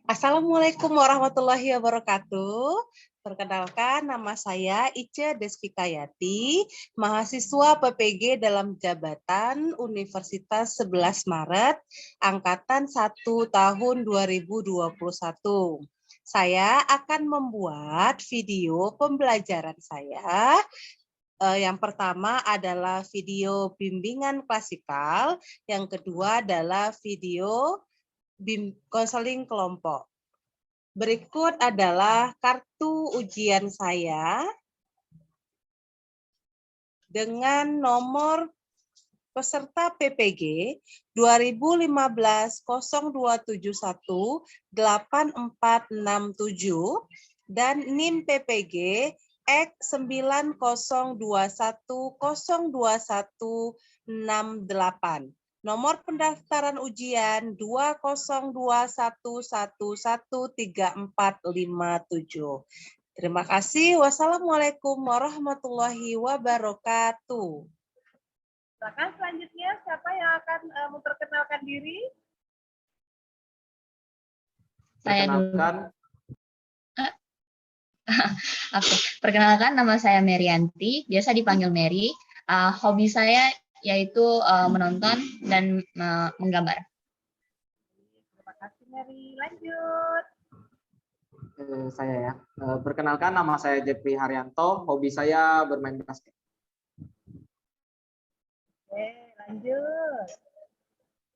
Assalamualaikum warahmatullahi wabarakatuh. Perkenalkan, nama saya Ice Desvikayati, mahasiswa PPG dalam jabatan Universitas 11 Maret, Angkatan 1 tahun 2021. Saya akan membuat video pembelajaran saya. Yang pertama adalah video bimbingan klasikal, yang kedua adalah video konseling kelompok. Berikut adalah kartu ujian saya dengan nomor peserta PPG 2015-0271-8467 dan NIM PPG X902102168. Nomor pendaftaran ujian 202111347. Terima kasih. Wassalamualaikum warahmatullahi wabarakatuh. Silakan selanjutnya siapa yang akan memperkenalkan diri? Saya dulu. Oke, perkenalkan nama saya Merianti, biasa dipanggil Mary. Hobi saya yaitu menonton dan menggambar. Terima kasih Mary. Lanjut. Saya ya. Perkenalkan nama saya Jeffrey Haryanto, hobi saya bermain basket. Oke, lanjut.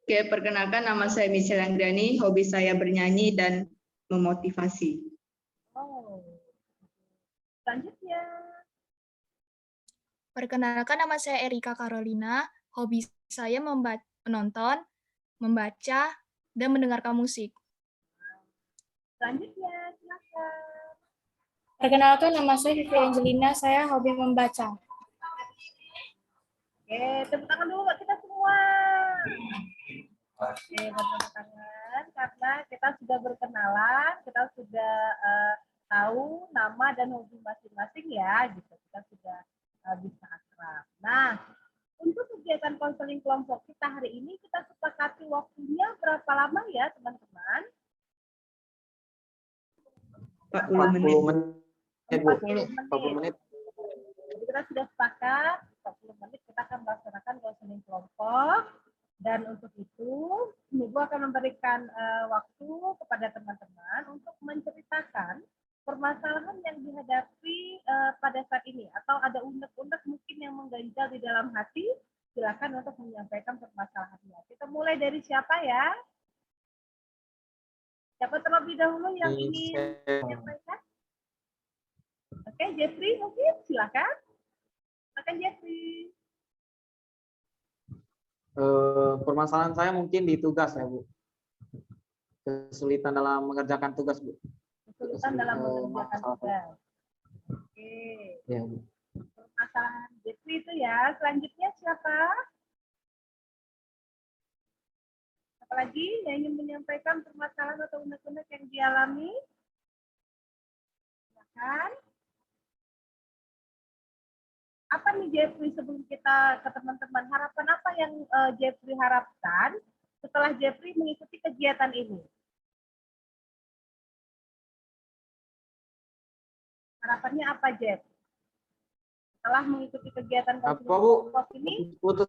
Oke, perkenalkan nama saya Michelle Anggrani, hobi saya bernyanyi dan memotivasi. Oh. Selanjutnya. Perkenalkan nama saya Erika Carolina, hobi saya menonton, membaca, dan mendengarkan musik. Selanjutnya, silakan. Perkenalkan nama saya Vivi Angelina, saya hobi membaca. Oke, tepuk tangan dulu buat kita semua. Oke, tepuk tangan karena kita sudah berkenalan, kita sudah tahu nama dan hobi masing-masing ya, gitu. Kita sudah bisa akrab. Nah, untuk kegiatan konseling kelompok kita hari ini kita sepakati waktunya berapa lama ya, teman-teman? 40 menit. 40 menit. Jadi kita sudah sepakat 40 menit kita akan melaksanakan konseling kelompok, dan untuk itu Ibu akan memberikan waktu kepada teman-teman untuk menceritakan permasalahan yang dihadapi pada saat ini, atau ada unek-unek mungkin yang mengganjal di dalam hati. Silakan untuk menyampaikan permasalahannya. Kita mulai dari siapa ya? Siapa terlebih dahulu yang ingin menyampaikan? Oke, Jeffrey mungkin silakan. Silakan Jeffrey. Permasalahan saya mungkin di tugas ya, Bu. Kesulitan dalam mengerjakan tugas, Bu. Kesulitan dalam mengerjakan tugas. Oke. Ya, Bu. Permasalahan Jeffrey itu ya. Selanjutnya siapa? Apalagi yang ingin menyampaikan permasalahan atau unek-unek yang dialami? Silakan. Apa nih Jeffrey, sebelum kita ke teman-teman, harapan apa yang Jeffrey harapkan setelah Jeffrey mengikuti kegiatan ini? Harapannya apa, Jeff? Setelah mengikuti kegiatan kelompok ini? Putus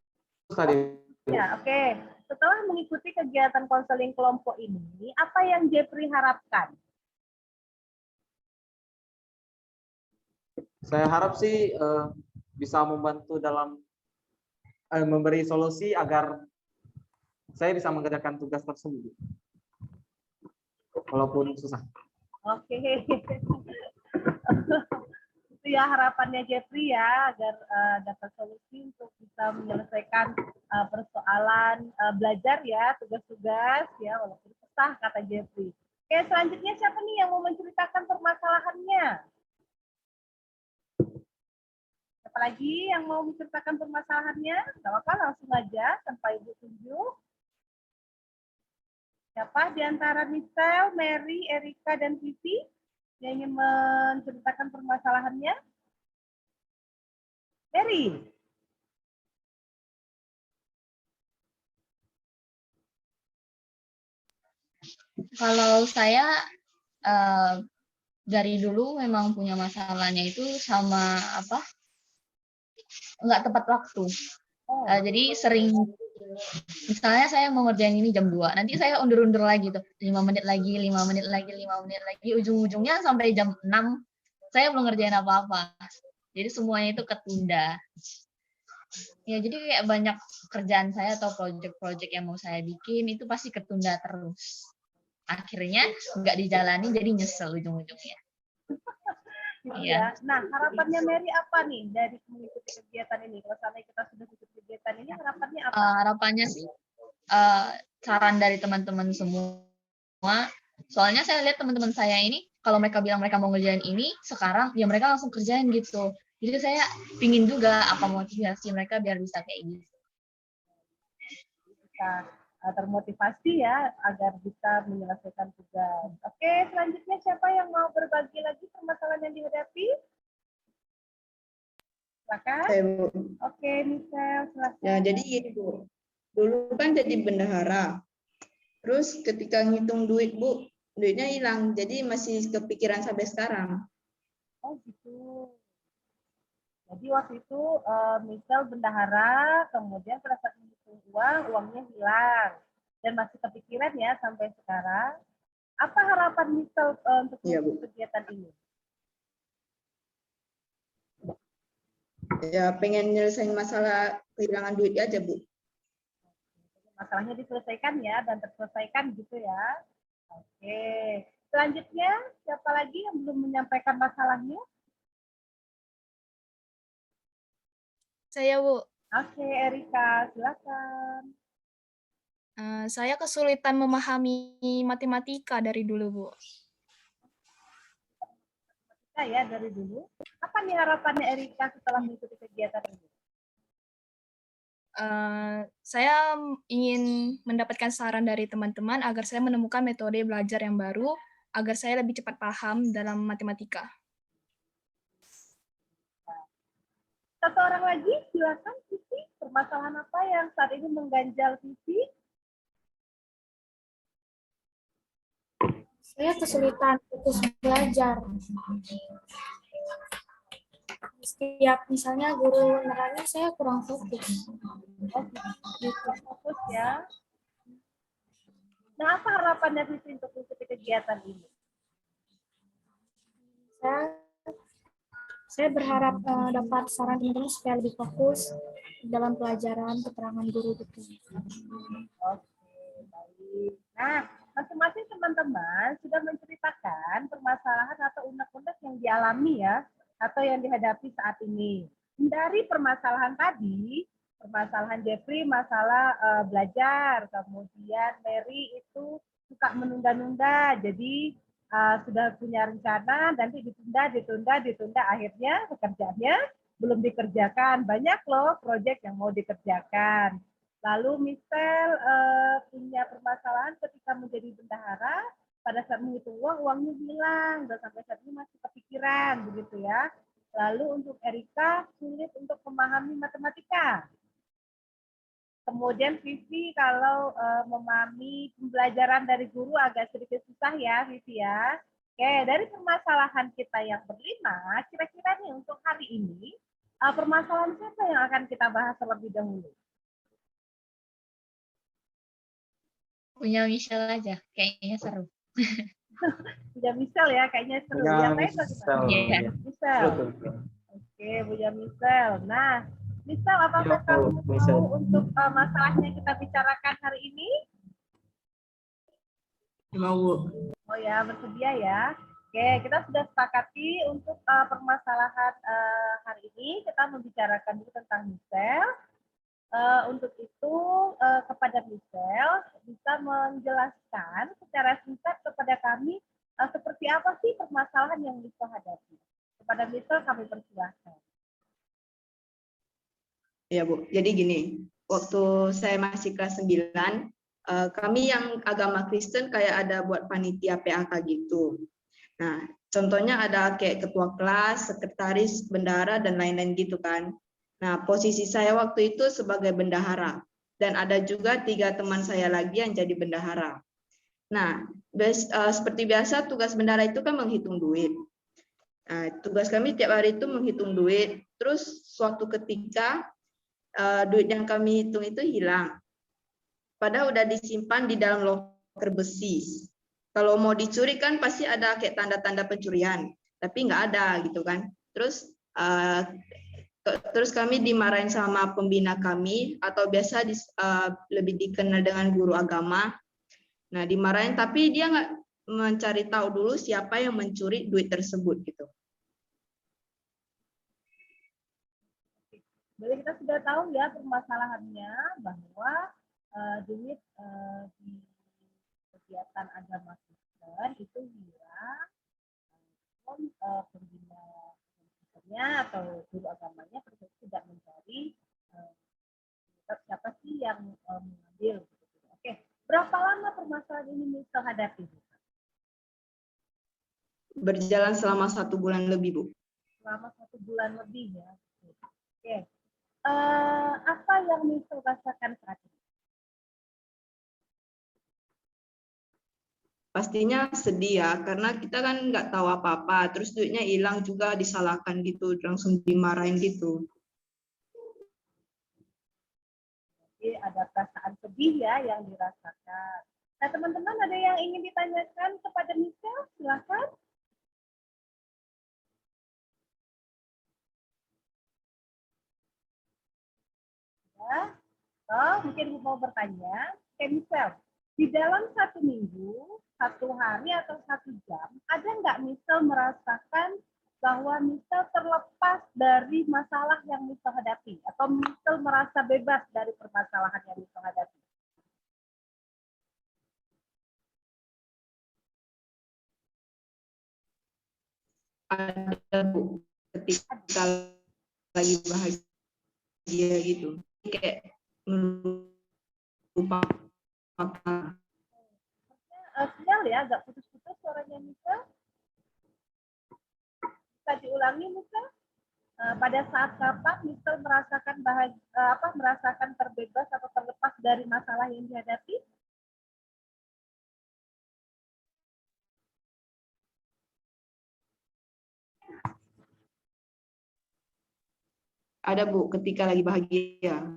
tadi. Ya, oke. Setelah mengikuti kegiatan konseling kelompok ini, apa yang Jeffrey harapkan? Saya harap sih bisa membantu dalam memberi solusi agar saya bisa mengerjakan tugas tersebut, walaupun susah. Oke. Itu ya harapannya Jeffrey ya, agar dapat solusi untuk bisa menyelesaikan persoalan belajar ya, tugas-tugas ya, walaupun susah kata Jeffrey. Oke, selanjutnya siapa nih yang mau menceritakan permasalahannya? Siapa lagi yang mau menceritakan permasalahannya? Gak apa-apa, langsung aja tanpa Ibu tunjuk. Siapa di antara Michelle, Mary, Erika, dan Vivi yang ingin menceritakan permasalahannya? Mary. Kalau saya dari dulu memang punya masalahnya itu sama apa? Nggak tepat waktu. Jadi sering misalnya saya mau ngerjain ini jam 2, nanti saya undur-undur lagi tuh 5 menit lagi, 5 menit lagi, 5 menit lagi, ujung-ujungnya sampai jam 6 saya belum ngerjain apa-apa. Jadi semuanya itu ketunda. Ya, jadi kayak banyak kerjaan saya atau project-project yang mau saya bikin itu pasti ketunda terus. Akhirnya nggak dijalani jadi nyesel ujung-ujungnya. Gitu Iya. ya. Nah, harapannya Mary apa nih dari mengikuti kegiatan ini? Kalau sampai kita sudah ikut kegiatan ini, harapannya apa? Harapannya sih saran dari teman-teman semua. Soalnya saya lihat teman-teman saya ini kalau mereka bilang mereka mau ngerjain ini sekarang, ya mereka langsung kerjain gitu. Jadi saya pingin juga apa motivasi mereka biar bisa kayak gitu. Bisa termotivasi ya agar bisa menyelesaikan tugas. Oke, selanjutnya siapa yang mau berbagi lagi permasalahan yang dihadapi? Silakan. Saya, Bu. Oke, Michelle, silakan. Ya, jadi gini, Bu. Dulu kan jadi bendahara. Terus ketika ngitung duit, Bu, duitnya hilang. Jadi masih kepikiran sampai sekarang. Oh gitu. Jadi waktu itu Michelle bendahara, kemudian pada saat menghitung uang, uangnya hilang. Dan masih kepikiran ya sampai sekarang. Apa harapan Michelle untuk Iya, Bu. kegiatan ini? Ya, pengen nyelesain masalah kehilangan duit aja, Bu. Masalahnya diselesaikan ya, dan terselesaikan gitu ya. Oke. Selanjutnya, siapa lagi yang belum menyampaikan masalahnya? Saya, Bu. Oke, Erika, silakan. Saya kesulitan memahami matematika dari dulu, Bu. Nah, ya dari dulu. Apa nih harapannya Erika setelah mengikuti kegiatan ini? Saya ingin mendapatkan saran dari teman-teman agar saya menemukan metode belajar yang baru agar saya lebih cepat paham dalam matematika. Satu orang lagi, silakan Vivi. Permasalahan apa yang saat ini mengganjal Vivi? Saya kesulitan fokus belajar. Setiap misalnya guru nerangin, saya kurang fokus. Oh, gitu. Fokus ya. Nah, apa harapannya Vivi untuk mengikuti kegiatan ini? Saya berharap dapat saran teman-teman supaya lebih fokus dalam pelajaran keterangan guru gitu. Oke, baik. Nah, masing-masing teman-teman sudah menceritakan permasalahan atau unek-unek yang dialami ya, atau yang dihadapi saat ini. Dari permasalahan tadi, permasalahan Jeffrey masalah belajar, kemudian Mary itu suka menunda-nunda, jadi sudah punya rencana, nanti ditunda, akhirnya pekerjaannya belum dikerjakan. Banyak loh proyek yang mau dikerjakan. Lalu Michelle punya permasalahan ketika menjadi bendahara, pada saat menghitung uang, uangnya hilang, dan sampai saat ini masih kepikiran, begitu ya. Lalu untuk Erika, sulit untuk memahami matematika. Kemudian Vivi kalau memahami pembelajaran dari guru agak sedikit susah ya, Vivi ya. Oke, dari permasalahan kita yang berlima, kira-kira nih untuk hari ini, permasalahan siapa yang akan kita bahas terlebih dahulu? Punya Michelle aja, kayaknya seru. Punya Michelle ya, kayaknya seru. Yang lain bagaimana? Iya. Michelle. Oke, punya Michelle. Nah, Michelle, apakah kamu mau untuk masalahnya kita bicarakan hari ini? Mau. Oh ya, bersedia ya. Oke, kita sudah sepakati untuk permasalahan hari ini kita membicarakan dulu tentang Michelle. Untuk itu kepada Michelle bisa menjelaskan secara singkat kepada kami seperti apa sih permasalahan yang Michelle hadapi. Kepada Michelle kami persilahkan. Ya, Bu. Jadi gini, waktu saya masih kelas 9, kami yang agama Kristen kayak ada buat panitia PAK gitu. Nah, contohnya ada kayak ketua kelas, sekretaris, bendahara, dan lain-lain gitu kan. Nah, posisi saya waktu itu sebagai bendahara. Dan ada juga 3 teman saya lagi yang jadi bendahara. Nah, seperti biasa tugas bendara itu kan menghitung duit. Nah, tugas kami tiap hari itu menghitung duit. Terus suatu ketika duit yang kami hitung itu hilang. Padahal udah disimpan di dalam loker besi. Kalau mau dicuri kan pasti ada kayak tanda-tanda pencurian, tapi nggak ada gitu kan. Terus kami dimarahin sama pembina kami atau biasa lebih dikenal dengan guru agama. Nah, dimarahin tapi dia nggak mencari tahu dulu siapa yang mencuri duit tersebut gitu. Jadi kita sudah tahu ya permasalahannya bahwa duit di kegiatan agama Kristen itu hilang, pembina atau guru agamanya tidak mencari siapa sih yang mengambil. Oke, berapa lama permasalahan ini Mister hadapi? Berjalan selama 1 bulan lebih, Bu. Selama 1 bulan lebih ya. Oke. Apa yang Mister rasakan saat ini? Pastinya sedih ya, karena kita kan nggak tahu apa-apa, terus duitnya hilang juga disalahkan gitu, langsung dimarahin gitu. Jadi ada perasaan sedih ya yang dirasakan. Nah teman-teman ada yang ingin ditanyakan kepada Mister? Silakan. Ya, mungkin mau bertanya, Mister, di dalam 1 minggu, 1 hari atau 1 jam, ada nggak Mister merasakan bahwa Mister terlepas dari masalah yang Mister hadapi, atau Mister merasa bebas dari permasalahan yang Mister hadapi? Ada, Bu, ketika lagi bahagia gitu, kayak melupakan. Sinyal ya, agak putus-putus suaranya Mister. Bisa diulangi Mister? Pada saat kapan Mister merasakan merasakan terbebas atau terlepas dari masalah yang dihadapi? Ada, Bu, ketika lagi bahagia.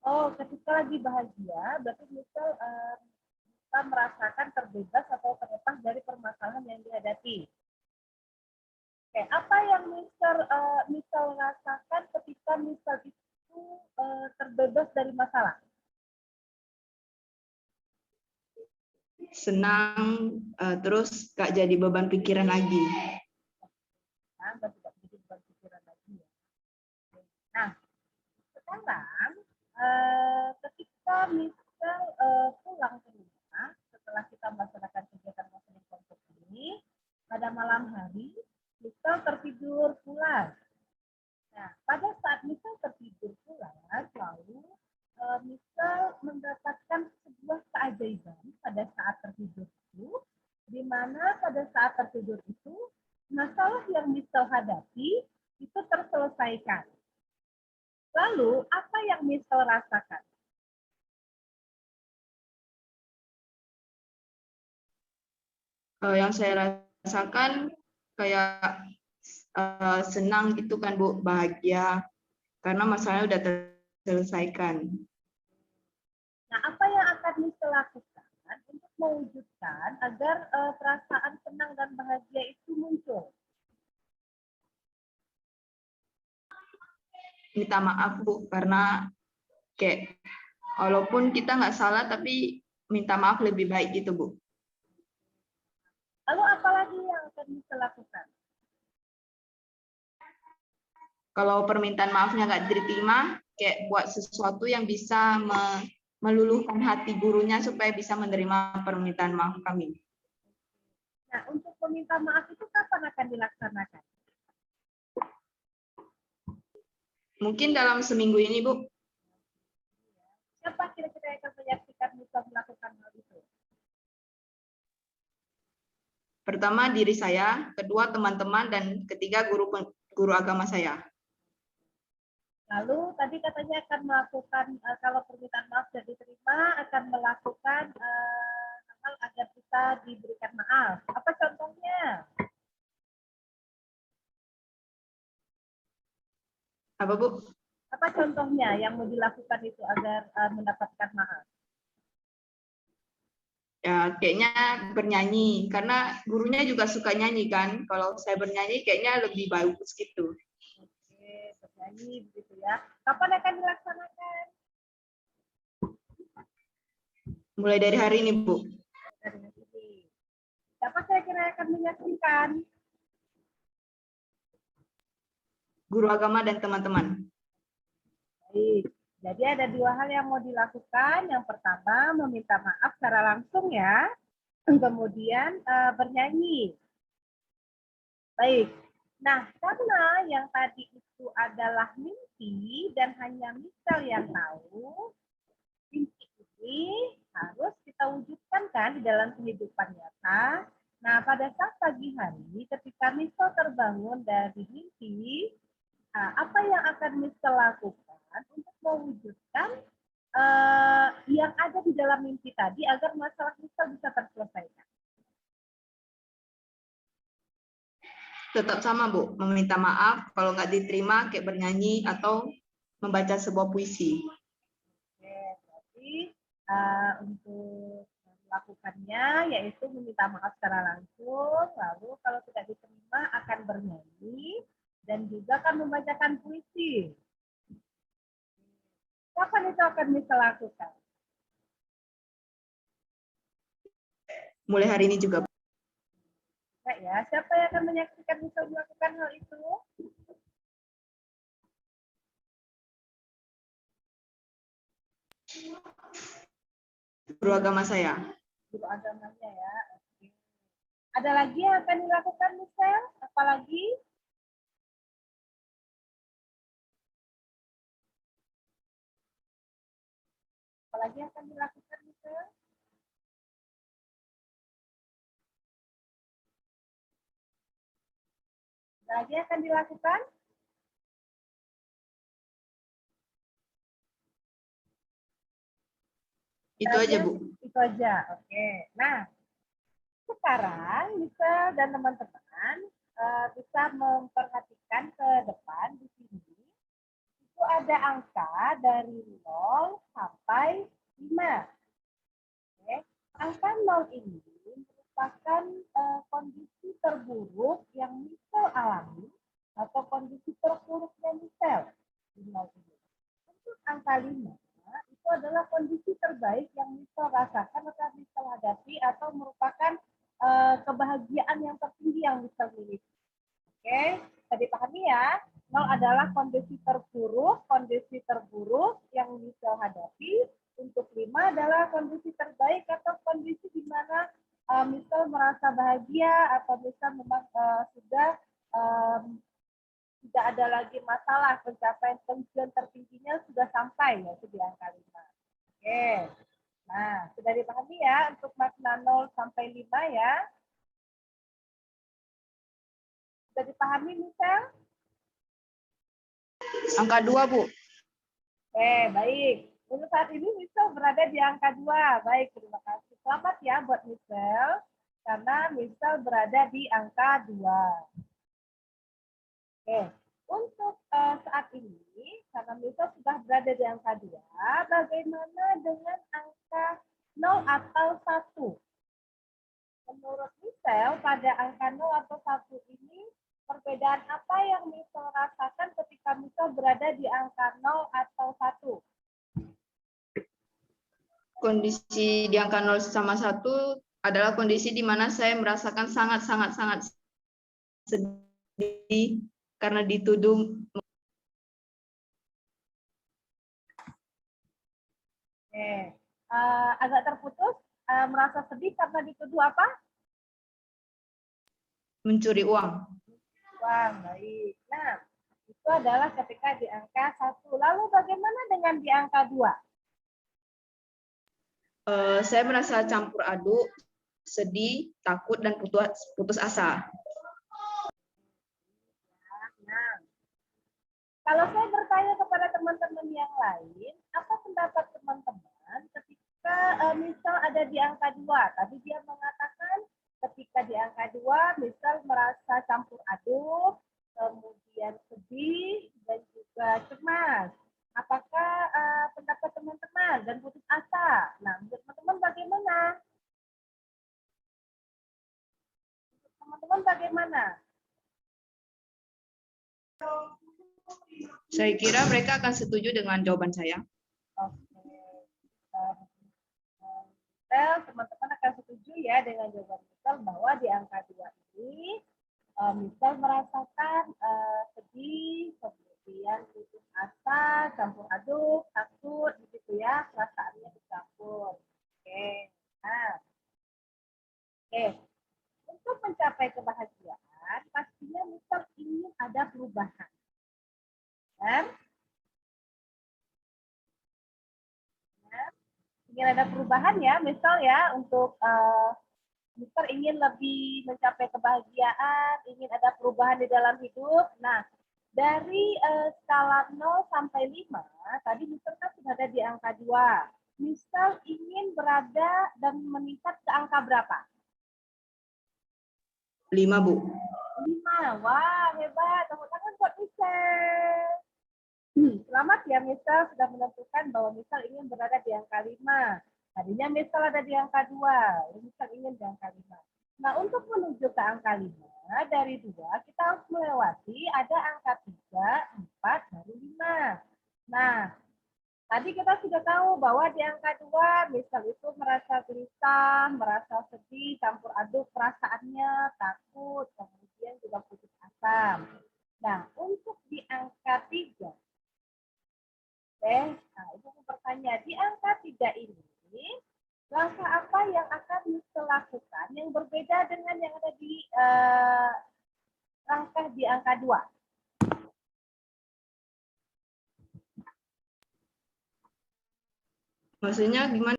Oh, ketika lagi bahagia, berarti Mister bisa merasakan terbebas atau terlepas dari permasalahan yang dihadapi. Oke, apa yang Mister rasakan ketika Mister itu terbebas dari masalah? Senang, terus gak jadi beban pikiran lagi. Nah, tidak jadi beban pikiran lagi. Nah, sekarang ketika Mister pulang ke rumah setelah kita melaksanakan kegiatan konseling kelompok ini, pada malam hari Mister tertidur pulas. Nah, pada saat Mister tertidur pulas, lalu Mister mendapatkan sebuah keajaiban pada saat tertidur itu, di mana pada saat tertidur itu masalah yang Mister hadapi itu terselesaikan. Lalu, apa yang Mister rasakan? Yang saya rasakan kayak senang gitu kan, Bu, bahagia karena masalahnya udah terselesaikan. Nah, apa yang akan Mister lakukan untuk mewujudkan agar perasaan senang dan bahagia itu muncul? Minta maaf, Bu, karena kayak walaupun kita nggak salah tapi minta maaf lebih baik gitu, Bu. Lalu apa lagi yang akan Mister lakukan? Kalau permintaan maafnya nggak diterima, kayak buat sesuatu yang bisa meluluhkan hati gurunya supaya bisa menerima permintaan maaf kami. Nah, untuk meminta maaf itu kapan akan dilaksanakan? Mungkin dalam seminggu ini, Bu. Siapa kira-kira yang akan menyaksikan Mister melakukan hal itu? Pertama diri saya, kedua teman-teman, dan ketiga guru agama saya. Lalu tadi katanya akan melakukan kalau permintaan maaf sudah diterima akan melakukan hal agar meminta diberikan maaf. Apa contohnya? Apa Bu? Apa contohnya yang mau dilakukan itu agar mendapatkan maaf? Ya, kayaknya bernyanyi, karena gurunya juga suka nyanyi kan. Kalau saya bernyanyi kayaknya lebih bagus gitu. Oke, bernyanyi begitu ya. Kapan akan dilaksanakan? Mulai dari hari ini, Bu. Dari ini. Siapa kira-kira akan menyaksikan? Guru agama dan teman-teman. Baik. Jadi ada dua hal yang mau dilakukan. Yang pertama, meminta maaf secara langsung ya. Kemudian bernyanyi. Baik. Nah, karena yang tadi itu adalah mimpi dan hanya Misal yang tahu, mimpi ini harus kita wujudkan kan di dalam kehidupan nyata. Nah, pada saat pagi hari ketika Misal terbangun dari mimpi, apa yang akan Misal lakukan untuk mewujudkan yang ada di dalam mimpi tadi agar masalah Misal bisa terselesaikan? Tetap sama, Bu. Meminta maaf kalau nggak diterima, kayak bernyanyi atau membaca sebuah puisi. Oke, berarti untuk melakukannya yaitu meminta maaf secara langsung, lalu kalau tidak diterima akan bernyanyi dan juga akan membacakan puisi. Kapan itu akan bisa lakukan? Mulai hari ini juga. Nah, ya, siapa yang akan menyaksikan bisa melakukan hal itu? Guru agama saya. Guru agamanya ya. Oke. Ada lagi yang akan dilakukan, Michelle? Apalagi? Apalagi yang akan dilakukan, Michelle? Ada lagi yang akan dilakukan? Itu aja, Bu. Itu aja. Oke. Nah, sekarang Michelle dan teman-teman bisa memperhatikan ke depan di sini. Itu ada angka dari 0 sampai 5. Oke. Angka 0 ini merupakan kondisi terburuk yang Michelle alami atau kondisi terburuknya Michelle di 0 ini. Untuk angka 5 itu adalah kondisi terbaik yang Michelle rasakan atau Michelle hadapi atau merupakan kebahagiaan yang tertinggi yang Michelle miliki. Oke, bisa dipahami ya. 0 adalah kondisi terburuk yang Michelle hadapi. Untuk 5 adalah kondisi terbaik atau kondisi di mana Michelle merasa bahagia atau Michelle memang sudah tidak ada lagi masalah, pencapaian tujuan tertingginya sudah sampai, yaitu di angka 5. Oke, nah sudah dipahami ya untuk makna 0 sampai 5 ya. Sudah dipahami, Michelle? Angka 2, Bu. Oke, baik. Untuk saat ini Michelle berada di angka 2. Baik, terima kasih. Selamat ya buat Michelle, karena Michelle berada di angka 2. Oke, untuk saat ini, karena Michelle sudah berada di angka 2, bagaimana dengan angka 0 atau 1? Menurut Michelle, pada angka 0 atau 1 ini, perbedaan apa yang Michelle rasakan ketika Michelle berada di angka 0 atau 1? Kondisi di angka 0 sama 1 adalah kondisi di mana saya merasakan sangat sedih karena dituduh. Oke. Agak terputus, merasa sedih karena dituduh apa? Mencuri uang. Uang, baik. Nah, itu adalah ketika di angka 1. Lalu bagaimana dengan di angka 2? Saya merasa campur aduk, sedih, takut, dan putus asa. Nah, kalau saya bertanya kepada teman-teman yang lain, apa pendapat teman-teman ketika misal ada di angka 2? Tadi dia mengatakan ketika di angka 2 misal merasa campur aduk, kemudian sedih dan juga cemas. Apakah pendapat teman-teman dan putus asa? Nah, menurut teman-teman bagaimana? Teman-teman bagaimana? Saya kira mereka akan setuju dengan jawaban saya. Oke. Teman-teman akan setuju ya dengan jawaban misal bahwa di angka 2 ini misal merasakan sedih, kemudian putus asa, campur aduk, takut, begitu ya, perasaannya dicampur. Oke. Nah, oke. Untuk mencapai kebahagiaan, pastinya misal ingin ada perubahan. Dan ingin ada perubahan ya, misal ya untuk Mister ingin lebih mencapai kebahagiaan, ingin ada perubahan di dalam hidup. Nah, dari skala 0 sampai 5, tadi Mister kan sudah ada di angka 2. Mister ingin berada dan meningkat ke angka berapa? 5, Bu. 5. Wah, hebat. Tepuk tangan buat Mister. Selamat ya, Mister sudah menentukan bahwa Mister ingin berada di angka 5. Tadinya misal ada di angka 2, misal ingin di angka 5. Nah, untuk menuju ke angka 5, dari 2, kita harus melewati ada angka 3, 4, baru 5. Nah, tadi kita sudah tahu bahwa di angka 2, misal itu merasa gelisah, merasa sedih, campur aduk perasaannya, takut, kemudian juga putus asa. Nah, untuk di angka 3, nah, Ibu mau bertanya, di angka 3 ini, langkah apa yang akan Mister lakukan yang berbeda dengan yang ada di langkah di angka 2? Maksudnya gimana?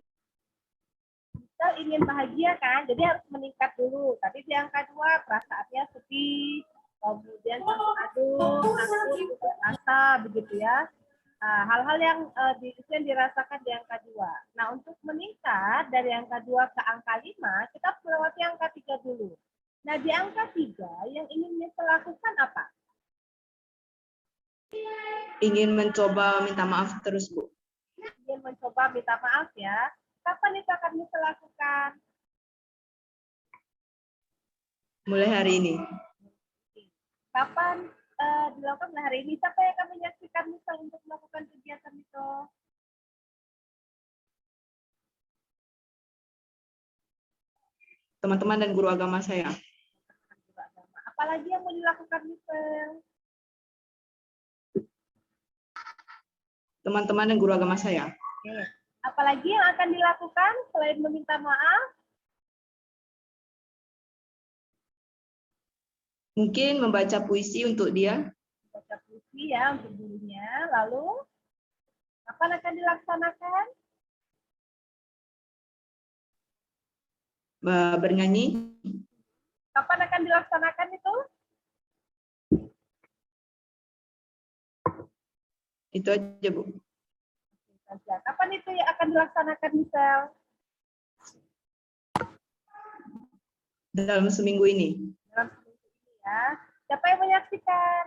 Kita ingin bahagia kan, jadi harus meningkat dulu. Tadi di angka 2 perasaannya sedih, kemudian campur aduk, takut, putus asa, begitu ya. Hal-hal yang dirasakan di angka 2. Nah, untuk meningkat dari angka 2 ke angka 5, kita harus melewati angka 3 dulu. Nah, di angka 3, yang ingin Mister lakukan apa? Ingin mencoba minta maaf terus, Bu. Ingin mencoba minta maaf ya. Kapan itu akan Mister lakukan? Mulai hari ini. Kapan dilakukan mulai hari ini? Siapa yang akan menyaksikan Mister untuk melakukan kegiatan itu? Teman-teman dan guru agama saya. Apalagi yang mau dilakukan Mister? Teman-teman dan guru agama saya. Oke. Apalagi yang akan dilakukan selain meminta maaf? Mungkin membaca puisi untuk dia. Baca puisi ya untuk gurunya. Lalu, kapan akan dilaksanakan? Bernyanyi. Kapan akan dilaksanakan itu? Itu aja, Bu. Kapan itu yang akan dilaksanakan, Michelle? Dalam seminggu ini. Dalam seminggu ini ya. Siapa yang menyaksikan?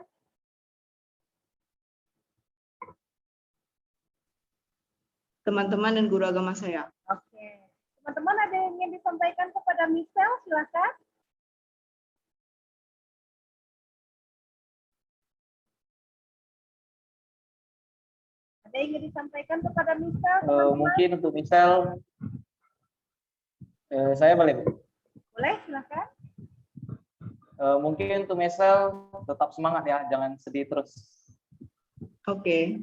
Teman-teman dan guru agama saya. Oke. Teman-teman ada yang ingin disampaikan kepada Michelle? Silakan. Ada yang ingin disampaikan kepada Michelle? Mungkin untuk Michelle, saya boleh. Boleh, silakan. Mungkin untuk Michelle tetap semangat ya, jangan sedih terus. Oke.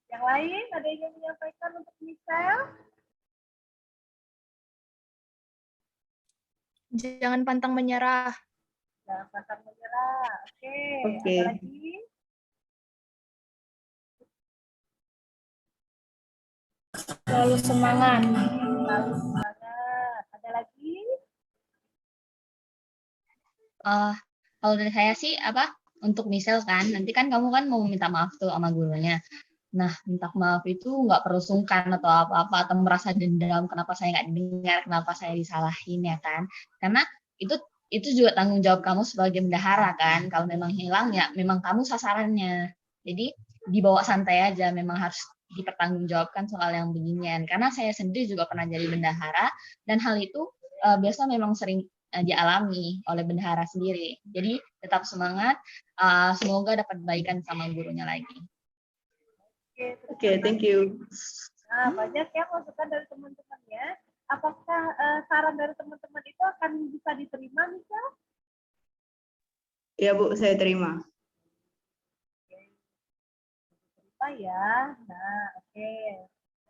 Yang lain ada yang ingin menyampaikan untuk Michelle? Jangan pantang menyerah. Jangan pantang menyerah. Oke. Oke. Ada lagi? Selalu semangat. Selalu semangat. Ada lagi? Kalau dari saya sih untuk Michelle kan, nanti kan kamu kan mau minta maaf tuh sama gurunya. Nah, minta maaf itu nggak perlu sungkan atau apa-apa atau merasa dendam kenapa saya nggak didengar, kenapa saya disalahin ya kan? Karena itu juga tanggung jawab kamu sebagai bendahara kan. Kalau memang hilang ya memang kamu sasarannya. Jadi dibawa santai aja, memang harus dipertanggungjawabkan soal yang beginian. Karena saya sendiri juga pernah jadi bendahara dan hal itu biasa memang sering dialami oleh bendahara sendiri. Jadi tetap semangat, semoga dapat baikan sama gurunya lagi. Oke, thank you. Nah, banyak ya masukan dari teman-temannya. Apakah saran dari teman-teman itu akan bisa diterima, Michelle? Ya Bu, saya terima. Terima ya. Nah, oke.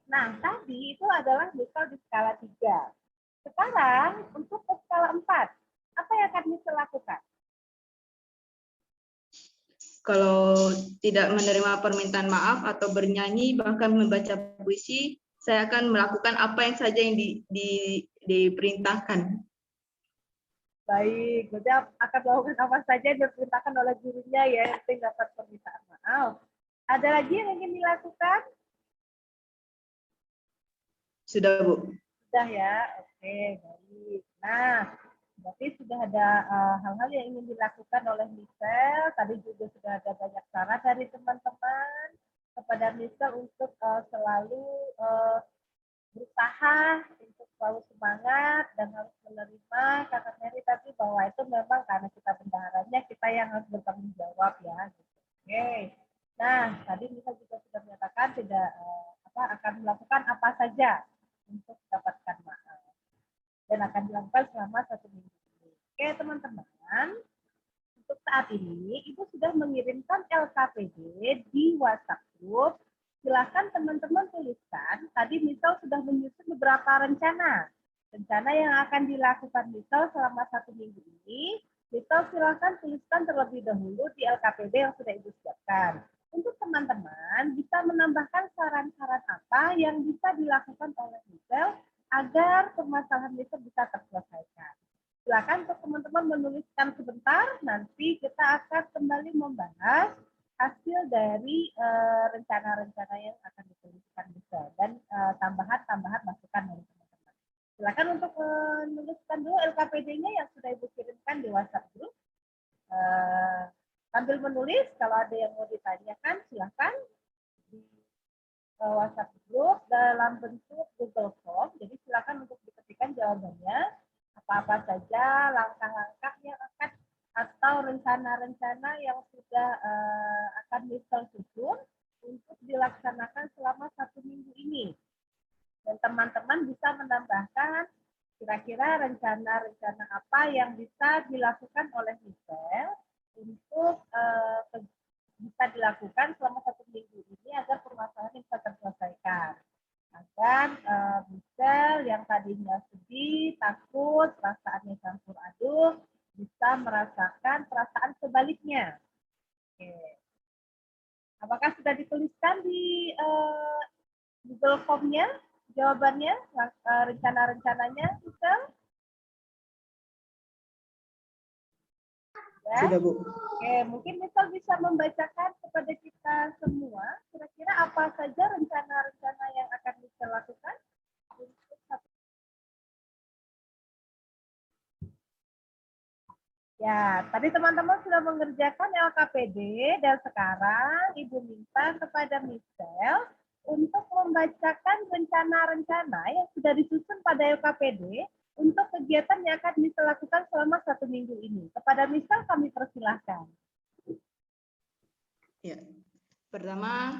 Nah, tadi itu adalah misal di skala 3. Sekarang untuk ke skala 4, apa yang akan Michelle lakukan? Kalau tidak menerima permintaan maaf atau bernyanyi bahkan membaca puisi, saya akan melakukan apa yang saja yang diperintahkan. Baik, berarti akan melakukan apa saja yang diperintahkan oleh gurunya ya, yang penting dapat permintaan maaf. Ada lagi yang ingin dilakukan? Sudah Bu. Sudah ya, oke, baik. Nah, berarti sudah ada hal-hal yang ingin dilakukan oleh Michelle. Tadi juga sudah ada banyak saran dari teman-teman kepada Michelle untuk selalu berusaha untuk selalu semangat dan harus menerima kata Mary tadi bahwa itu memang karena kita bendaharanya, kita yang harus bertanggung jawab ya. Oke. Nah, tadi Michelle juga sudah menyatakan tidak akan melakukan apa saja untuk mendapatkan maaf dan akan dilakukan selama 1 minggu. Oke teman-teman, untuk saat ini Ibu sudah mengirimkan LKPD di WhatsApp group. Silakan teman-teman tuliskan. Tadi Michelle sudah menyusun beberapa rencana yang akan dilakukan Michelle selama 1 minggu ini. Michelle silakan tuliskan terlebih dahulu di LKPD yang sudah Ibu siapkan. Untuk teman-teman bisa menambahkan saran-saran apa yang bisa dilakukan oleh Michelle agar permasalahan itu bisa terselesaikan. Silakan untuk teman-teman menuliskan sebentar, nanti kita akan kembali membahas hasil dari rencana-rencana yang akan dituliskan Michelle dan tambahan-tambahan masukan dari teman-teman. Silakan untuk menuliskan dulu LKPD-nya yang sudah Ibu kirimkan di WhatsApp group. Sambil menulis, kalau ada yang mau ditanyakan, silakan di WhatsApp group dalam bentuk Google Form. Jadi silakan untuk diketikkan jawabannya, apa-apa saja langkah-langkah yang akan atau rencana-rencana yang sudah akan Michelle susun untuk dilaksanakan selama 1 minggu ini. Dan teman-teman bisa menambahkan kira-kira rencana-rencana apa yang bisa dilakukan oleh Michelle untuk bisa dilakukan selama 1 minggu ini agar permasalahan bisa terselesaikan. Agar Michelle yang tadinya sedih, takut, perasaannya campur aduk, bisa merasakan perasaan sebaliknya. Oke. Apakah sudah dituliskan di Google Form-nya jawabannya, rencana-rencananya, Michelle? Ya? Sudah Bu. Oke, mungkin Michelle bisa membacakan kepada kita semua, kira-kira apa saja rencana-rencana yang akan Michelle lakukan untuk Ya, tadi teman-teman sudah mengerjakan LKPD dan sekarang Ibu minta kepada Michelle untuk membacakan rencana-rencana yang sudah disusun pada LKPD untuk kegiatan yang akan Michelle lakukan selama 1 minggu ini. Kepada Michelle kami persilahkan. Ya. Pertama,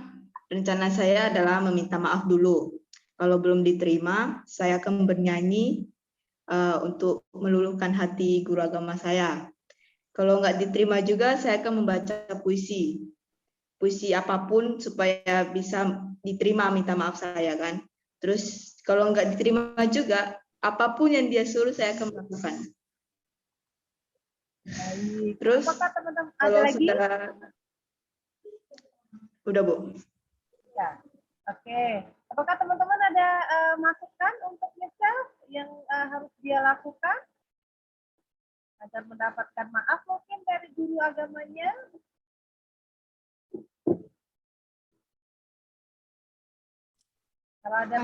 rencana saya adalah meminta maaf dulu. Kalau belum diterima, saya akan bernyanyi untuk meluluhkan hati guru agama saya. Kalau nggak diterima juga, saya akan membaca puisi. Puisi apapun supaya bisa diterima minta maaf saya kan. Terus kalau nggak diterima juga, apapun yang dia suruh saya akan melakukan. Baik. Terus Apakah teman-teman ada kalau lagi? Udah Bu. Ya, oke. Apakah teman-teman ada masukan untuk Michelle yang harus dia lakukan agar mendapatkan maaf mungkin dari guru agamanya? Kalau ada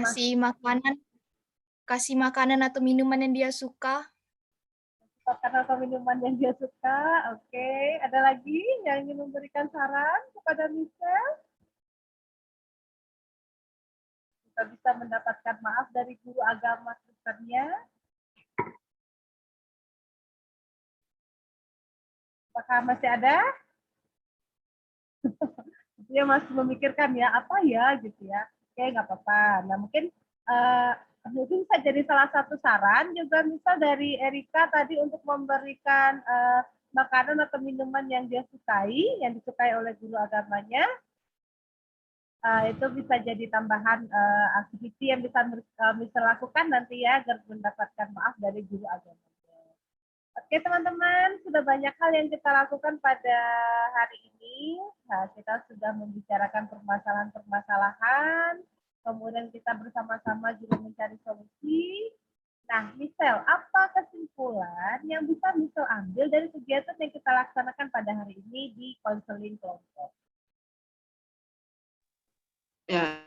kasih makanan atau minuman yang dia suka. makanan atau minuman yang dia suka. Oke, ada lagi yang ingin memberikan saran kepada Michelle? Kita bisa mendapatkan maaf dari guru agama Kristennya. Apakah masih ada? Dia masih memikirkan ya, apa ya gitu ya. Oke, nggak apa-apa. Nah, mungkin bisa jadi salah satu saran juga misal dari Erika tadi untuk memberikan makanan atau minuman yang dia sukai, yang disukai oleh guru agamanya. Itu bisa jadi tambahan aktiviti yang bisa lakukan nanti ya agar mendapatkan maaf dari guru agama. Oke teman-teman, sudah banyak hal yang kita lakukan pada hari ini. Nah, kita sudah membicarakan permasalahan-permasalahan, kemudian kita bersama-sama juga mencari solusi. Nah, Michelle, apa kesimpulan yang bisa Michelle ambil dari kegiatan yang kita laksanakan pada hari ini di konseling kelompok? Ya.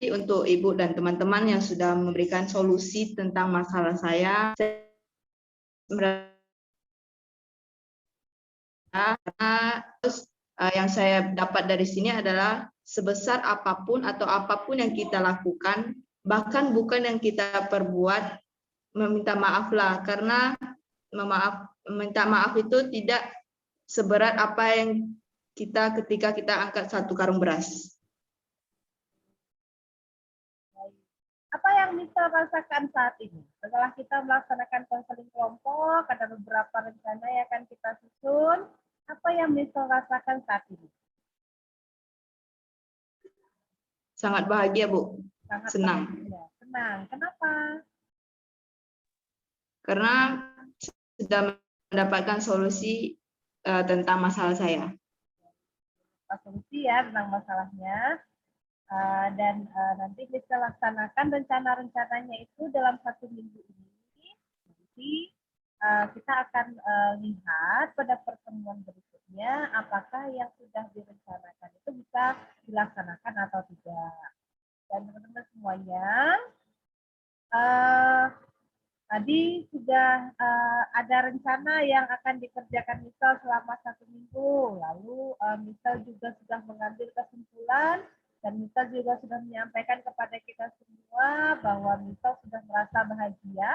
Untuk Ibu dan teman-teman yang sudah memberikan solusi tentang masalah saya terus yang saya dapat dari sini adalah sebesar apapun atau apapun yang kita lakukan, bahkan bukan yang kita perbuat, meminta maaflah, karena meminta maaf itu tidak seberat apa yang ketika kita angkat satu karung beras. Apa yang bisa rasakan saat ini? Setelah kita melaksanakan konseling kelompok, ada beberapa rencana yang akan kita susun. Apa yang bisa rasakan saat ini? Sangat bahagia, Bu. Sangat senang. Bahagia. Senang. Kenapa? Karena sudah mendapatkan solusi tentang masalah saya. Solusi ya tentang masalahnya. Dan nanti kita laksanakan rencana-rencananya itu dalam 1 minggu ini. Nanti kita akan lihat pada pertemuan berikutnya apakah yang sudah direncanakan itu bisa dilaksanakan atau tidak. Dan teman-teman semuanya, tadi sudah ada rencana yang akan dikerjakan Misal selama 1 minggu. Lalu Misal juga sudah mengambil kesimpulan dan Misal juga sudah menyampaikan kepada kita semua bahwa Misal sudah merasa bahagia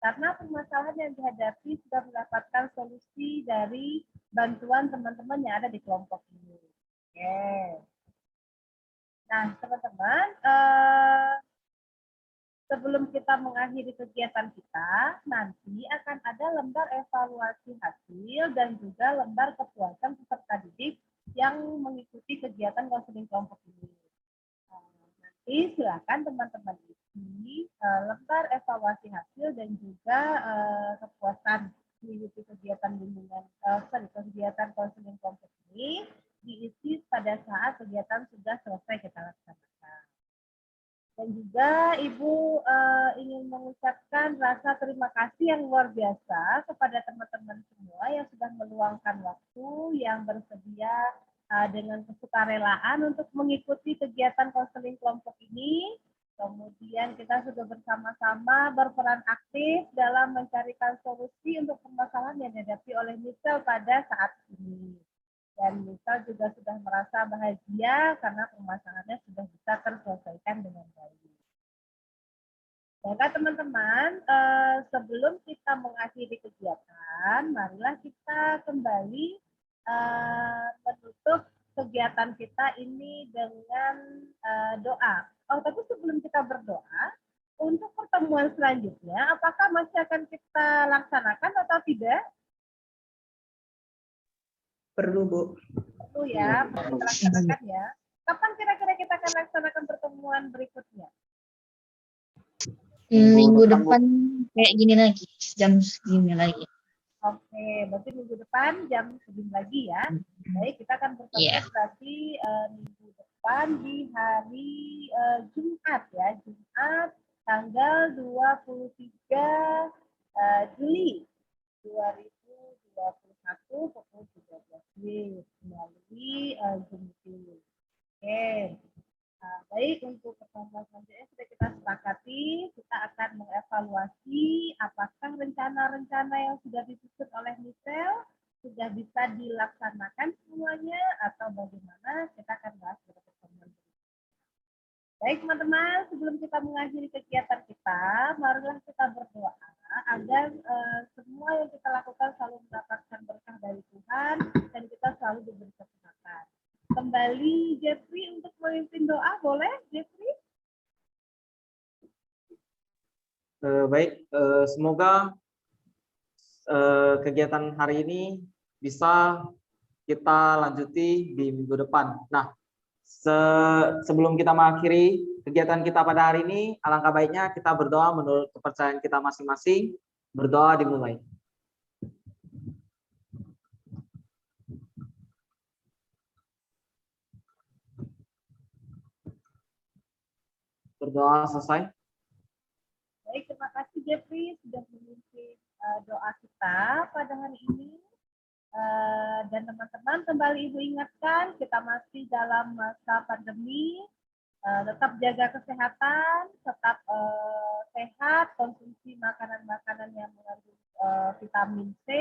karena permasalahan yang dihadapi sudah mendapatkan solusi dari bantuan teman-teman yang ada di kelompok ini. Oke. Nah, teman-teman, sebelum kita mengakhiri kegiatan kita, nanti akan ada lembar evaluasi hasil dan juga lembar kepuasan peserta didik yang mengikuti kegiatan konseling kelompok ini. Nanti silakan teman-teman isi lembar evaluasi hasil dan juga kepuasan mengikuti kegiatan kegiatan konseling kelompok ini diisi pada saat kegiatan sudah selesai kita laksanakan. Dan juga Ibu ingin mengucapkan rasa terima kasih yang luar biasa kepada teman-teman semua yang sudah meluangkan waktu, yang bersedia dengan kesukarelaan untuk mengikuti kegiatan konseling kelompok ini. Kemudian kita sudah bersama-sama berperan aktif dalam mencarikan solusi untuk permasalahan yang dihadapi oleh Michelle pada saat ini. Dan Michelle juga sudah merasa bahagia karena permasalahannya sudah bisa terselesaikan dengan baik. Baiklah teman-teman, sebelum kita mengakhiri kegiatan, marilah kita kembali menutup kegiatan kita ini dengan doa. Oh, tapi sebelum kita berdoa, untuk pertemuan selanjutnya, apakah masih akan kita laksanakan atau tidak? Perlu, Bu. Perlu ya, perlu kita laksanakan ya. Kapan kira-kira kita akan laksanakan pertemuan berikutnya? Minggu depan kayak gini lagi, jam segini lagi. Oke, berarti minggu depan jam segini lagi ya. Baik, kita akan bertemu berarti minggu depan di hari Jumat ya. Jumat tanggal 23 Juli 2021 pukul 13 melalui Zoom meeting. Oke. Nah, baik, untuk pertemuan selanjutnya sudah kita sepakati, kita akan mengevaluasi apakah rencana-rencana yang sudah disusun oleh Michelle sudah bisa dilaksanakan semuanya atau bagaimana, kita akan bahas pada pertemuan berikutnya. Baik teman-teman, sebelum kita mengakhiri kegiatan kita, marilah kita berdoa agar semua yang kita lakukan selalu mendapatkan berkah dari Tuhan dan kita selalu diberi kesehatan. Kembali Jeffrey untuk memimpin doa, boleh Jeffrey? Baik, semoga kegiatan hari ini bisa kita lanjuti di minggu depan. Nah, sebelum kita mengakhiri kegiatan kita pada hari ini, alangkah baiknya kita berdoa menurut kepercayaan kita masing-masing. Berdoa dimulai. Berdoa selesai. Baik, terima kasih Jeffrey sudah memimpin doa kita pada hari ini. Dan teman-teman, kembali Ibu ingatkan, kita masih dalam masa pandemi. Tetap jaga kesehatan, tetap sehat, konsumsi makanan-makanan yang mengandung vitamin C,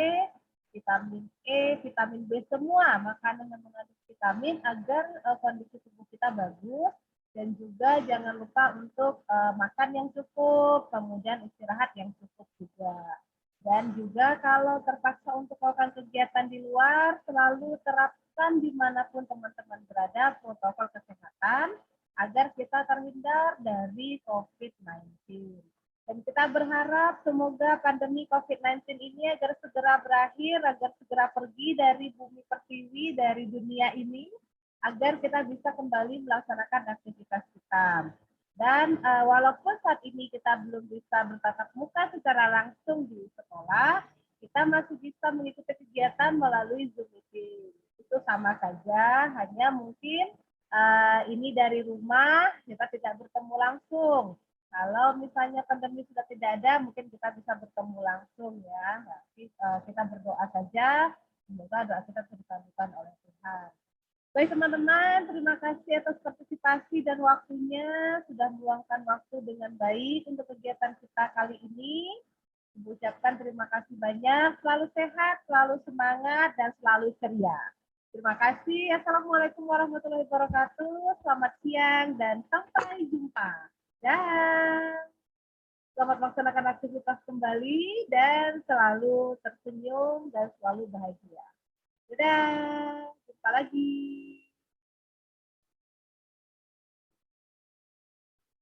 vitamin E, vitamin B, semua makanan yang mengandung vitamin agar kondisi tubuh kita bagus. Dan juga jangan lupa untuk makan yang cukup, kemudian istirahat yang cukup juga. Dan juga kalau terpaksa untuk melakukan kegiatan di luar, selalu terapkan dimanapun teman-teman berada protokol kesehatan agar kita terhindar dari COVID-19. Dan kita berharap semoga pandemi COVID-19 ini agar segera berakhir, agar segera pergi dari bumi pertiwi, dari dunia ini, agar kita bisa kembali melaksanakan aktivitas kita. Dan walaupun saat ini kita belum bisa bertatap muka secara langsung di sekolah, kita masih bisa mengikuti kegiatan melalui Zoom meeting. Itu sama saja, hanya mungkin ini dari rumah, kita tidak bertemu langsung. Kalau misalnya pandemi sudah tidak ada, mungkin kita bisa bertemu langsung ya. Nanti kita berdoa saja, semoga doa kita dikabulkan oleh Tuhan. Baik teman-teman, terima kasih atas partisipasi dan waktunya, sudah meluangkan waktu dengan baik untuk kegiatan kita kali ini. Ibu ucapkan terima kasih banyak, selalu sehat, selalu semangat, dan selalu ceria. Terima kasih. Assalamualaikum warahmatullahi wabarakatuh. Selamat siang dan sampai jumpa. Dan selamat melaksanakan aktivitas kembali dan selalu tersenyum dan selalu bahagia. Dadah, jumpa lagi.